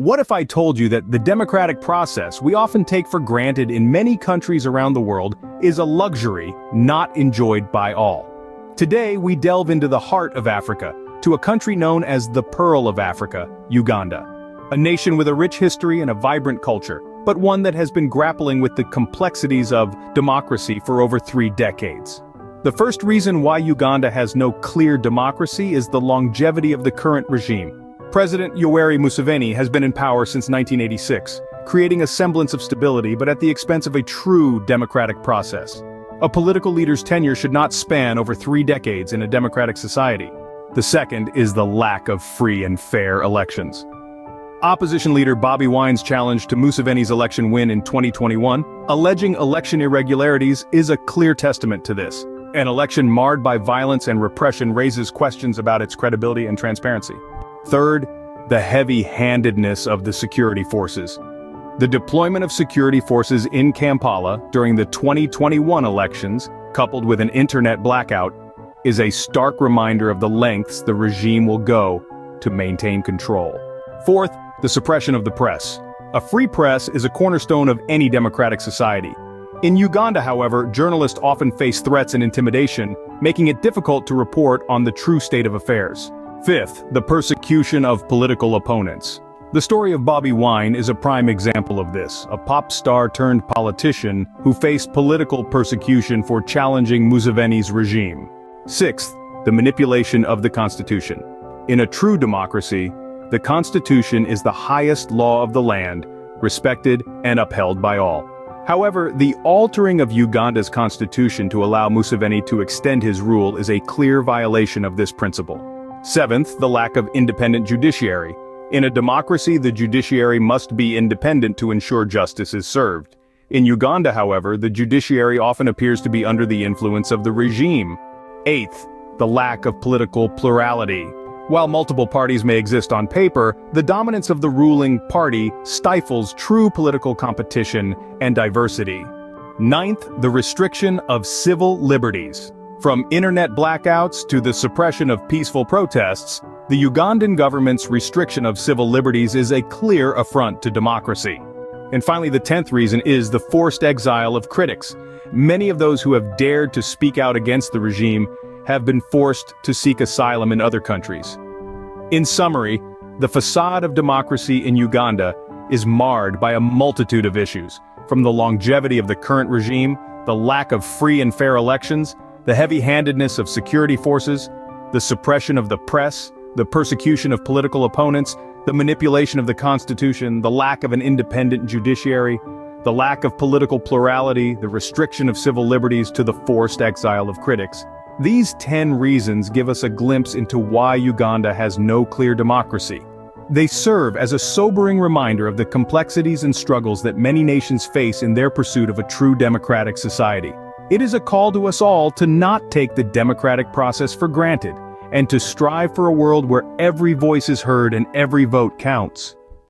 What if I told you that the democratic process we often take for granted in many countries around the world is a luxury not enjoyed by all? Today we delve into the heart of Africa, to a country known as the Pearl of Africa, Uganda. A nation with a rich history and a vibrant culture, but one that has been grappling with the complexities of democracy for over 3 decades. The first reason why Uganda has no clear democracy is the longevity of the current regime. President Yoweri Museveni has been in power since 1986, creating a semblance of stability but at the expense of a true democratic process. A political leader's tenure should not span over 3 decades in a democratic society. The second is the lack of free and fair elections. Opposition leader Bobi Wine's challenge to Museveni's election win in 2021, alleging election irregularities, is a clear testament to this. An election marred by violence and repression raises questions about its credibility and transparency. Third, the heavy-handedness of the security forces. The deployment of security forces in Kampala during the 2021 elections, coupled with an internet blackout, is a stark reminder of the lengths the regime will go to maintain control. Fourth, the suppression of the press. A free press is a cornerstone of any democratic society. In Uganda, however, journalists often face threats and intimidation, making it difficult to report on the true state of affairs. Fifth, the persecution of political opponents. The story of Bobi Wine is a prime example of this, a pop star turned politician who faced political persecution for challenging Museveni's regime. Sixth, the manipulation of the Constitution. In a true democracy, the Constitution is the highest law of the land, respected and upheld by all. However, the altering of Uganda's constitution to allow Museveni to extend his rule is a clear violation of this principle. Seventh, the lack of independent judiciary. In a democracy, the judiciary must be independent to ensure justice is served. In Uganda, however, the judiciary often appears to be under the influence of the regime. Eighth, the lack of political plurality. While multiple parties may exist on paper, the dominance of the ruling party stifles true political competition and diversity. Ninth, the restriction of civil liberties. From internet blackouts to the suppression of peaceful protests, the Ugandan government's restriction of civil liberties is a clear affront to democracy. And finally, the 10th reason is the forced exile of critics. Many of those who have dared to speak out against the regime have been forced to seek asylum in other countries. In summary, the facade of democracy in Uganda is marred by a multitude of issues, from the longevity of the current regime, the lack of free and fair elections, the heavy-handedness of security forces, the suppression of the press, the persecution of political opponents, the manipulation of the Constitution, the lack of an independent judiciary, the lack of political plurality, the restriction of civil liberties, to the forced exile of critics. These 10 reasons give us a glimpse into why Uganda has no clear democracy. They serve as a sobering reminder of the complexities and struggles that many nations face in their pursuit of a true democratic society. It is a call to us all to not take the democratic process for granted, and to strive for a world where every voice is heard and every vote counts.